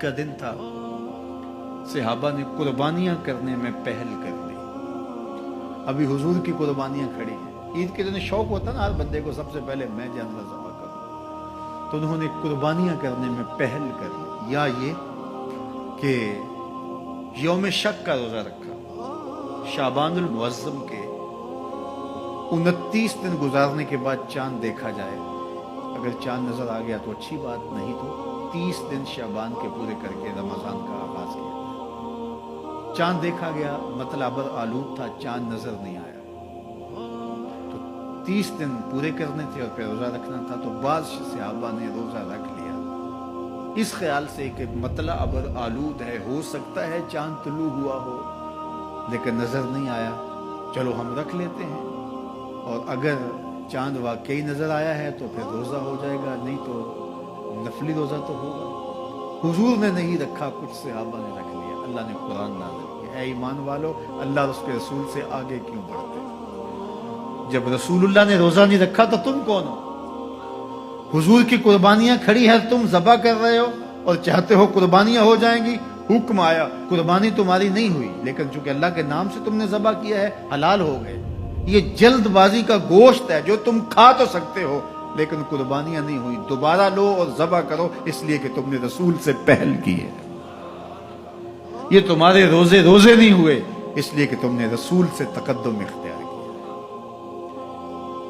کا دن تھا، صحابہ نے قربانیاں کرنے میں پہل کر لی۔ ابھی حضور کی قربانیاں کھڑی ہیں۔ عید کے دن شوق ہوتا نا ہر بندے کو، سب سے پہلے میں جانور ذبح کروں، تو انہوں نے قربانیاں کرنے میں پہل کر لی۔ یا یہ کہ یوم شک کا روزہ رکھا، شعبان المعظم کے 29 دن گزارنے کے بعد چاند دیکھا جائے، اگر چاند نظر آ گیا تو اچھی بات، نہیں تو 30 دن شعبان کے پورے کر کے رمضان کا آغاز کیا۔ چاند دیکھا گیا، مطلب ابر آلود تھا، چاند نظر نہیں آیا، تو 30 دن پورے کرنے تھے اور پھر روزہ رکھنا تھا۔ تو بعض صحابہ نے روزہ رکھ لیا اس خیال سے کہ مطلع ابر آلود ہے، ہو سکتا ہے چاند طلوع ہوا ہو لیکن نظر نہیں آیا، چلو ہم رکھ لیتے ہیں، اور اگر چاند واقعی نظر آیا ہے تو پھر روزہ ہو جائے گا، نہیں تو نفلی روزہ تو ہوگا۔ حضور نے نہیں رکھا، کچھ صحابہ نے رکھ لیا۔ اللہ نے قرآن نازل کیا، اے ایمان والو، اللہ اور اس کے رسول سے آگے کیوں بڑھتے؟ جب رسول اللہ نے روزہ نہیں رکھا تو تم کون ہو؟ حضور کی قربانیاں کھڑی ہے، تم ذبح کر رہے ہو اور چاہتے ہو قربانیاں ہو جائیں گی۔ حکم آیا، قربانی تمہاری نہیں ہوئی، لیکن چونکہ اللہ کے نام سے تم نے ذبح کیا ہے، حلال ہو گئے۔ یہ جلد بازی کا گوشت ہے جو تم کھا تو سکتے ہو لیکن قربانیاں نہیں ہوئی، دوبارہ لو اور ذبح کرو، اس لیے کہ تم نے رسول سے پہل کی ہے۔ یہ تمہارے روزے نہیں ہوئے، اس لیے کہ تم نے رسول سے تقدم اختیار کیا۔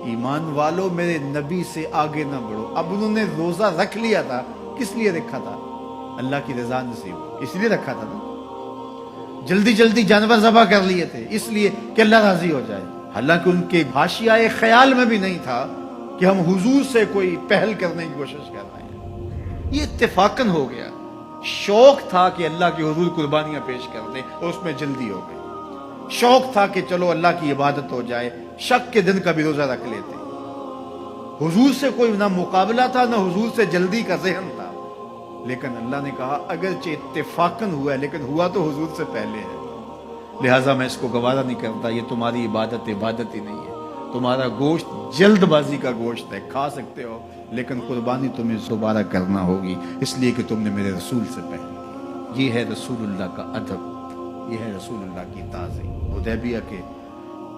ایمان والو، میرے نبی سے آگے نہ بڑھو۔ اب انہوں نے روزہ رکھ لیا تھا، کس لیے رکھا تھا؟ اللہ کی رضا نصیب، اس لیے رکھا تھا نا۔ جلدی جانور ذبح کر لیے تھے اس لیے کہ اللہ راضی ہو جائے، حالانکہ ان کے حاشیہ خیال میں بھی نہیں تھا کہ ہم حضور سے کوئی پہل کرنے کی کوشش کر رہے ہیں۔ یہ اتفاقاً ہو گیا، شوق تھا کہ اللہ کے حضور قربانیاں پیش کر دیں اور اس میں جلدی ہو گئی۔ شوق تھا کہ چلو اللہ کی عبادت ہو جائے، شک کے دن کا بھی روزہ رکھ لیتے۔ حضور سے کوئی نہ مقابلہ تھا، نہ حضور سے جلدی کا ذہن تھا، لیکن اللہ نے کہا اگرچہ اتفاقاً ہوا ہے لیکن ہوا تو حضور سے پہلے ہے، لہٰذا میں اس کو گوارا نہیں کرتا۔ یہ تمہاری عبادت ہی نہیں ہے، تمہارا گوشت جلد بازی کا گوشت ہے، کھا سکتے ہو لیکن قربانی تمہیں دوبارہ کرنا ہوگی، اس لیے کہ تم نے میرے رسول سے پہلے کی۔ یہ ہے رسول اللہ کا ادب، یہ ہے رسول اللہ کی تعظیم۔ حدیبیہ کے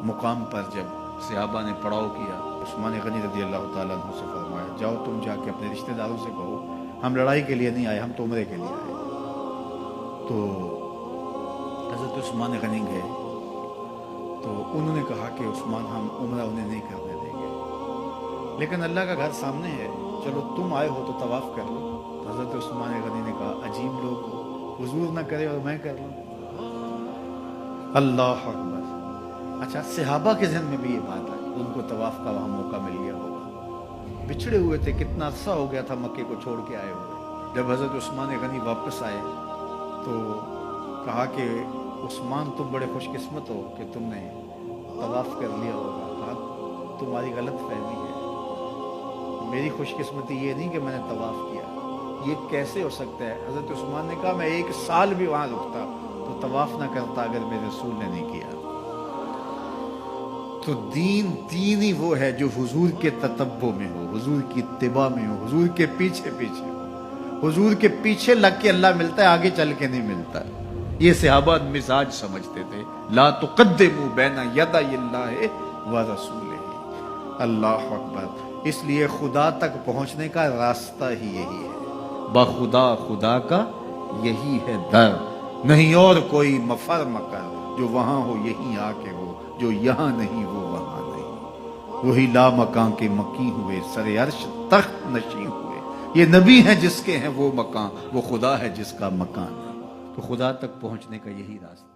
مقام پر جب صحابہ نے پڑاؤ کیا، عثمان غنی رضی اللہ تعالیٰ عنہ سے فرمایا جاؤ تم جا کے اپنے رشتہ داروں سے کہو ہم لڑائی کے لیے نہیں آئے، ہم تو عمرے کے لیے آئے۔ تو حضرت عثمان غنی گئے تو انہوں نے کہا کہ عثمان ہم عمرہ انہیں نہیں کرنے دیں گے، لیکن اللہ کا گھر سامنے ہے، چلو تم آئے ہو تو طواف کر لو۔ حضرت عثمان غنی نے کہا عجیب لوگ ہو، حضور نہ کرے اور میں کر لوں۔ اللہ اکبر۔ اچھا، صحابہ کے ذہن میں بھی یہ بات آئی، ان کو طواف کا وہاں موقع مل گیا ہوگا، بچھڑے ہوئے تھے، کتنا عرصہ ہو گیا تھا مکے کو چھوڑ کے آئے ہوئے۔ جب حضرت عثمان غنی واپس آئے تو کہا کہ عثمان تم بڑے خوش قسمت ہو کہ تم نے طواف کر لیا ہوگا۔ کہا تمہاری غلط فہمی ہے، میری خوش قسمتی یہ نہیں کہ میں نے طواف کیا، یہ کیسے ہو سکتا ہے؟ حضرت عثمان نے کہا میں 1 سال بھی وہاں رکتا تو طواف نہ کرتا اگر میرے رسول نے نہیں کیا۔ تو دین ہی وہ ہے جو حضور کے تتبع میں ہو، حضور کی اتباع میں ہو، حضور کے پیچھے ہو۔ حضور کے پیچھے لگ کے اللہ ملتا ہے، آگے چل کے نہیں ملتا۔ یہ صحابہ مزاج سمجھتے تھے، لا تقدموا بین یدی اللہ و رسولہ۔ اللہ اکبر۔ اس لیے خدا تک پہنچنے کا راستہ ہی یہی ہے، خدا کا یہی ہے در، نہیں اور کوئی مفر مکر، جو وہاں ہو یہیں آ کے ہو، جو یہاں نہیں وہ وہاں نہیں۔ وہی لا مکان کے مکی ہوئے، سر عرش تخت نشین ہوئے۔ یہ نبی ہیں جس کے ہیں وہ مکان، وہ خدا ہے جس کا مکان ہے۔ تو خدا تک پہنچنے کا یہی راستہ۔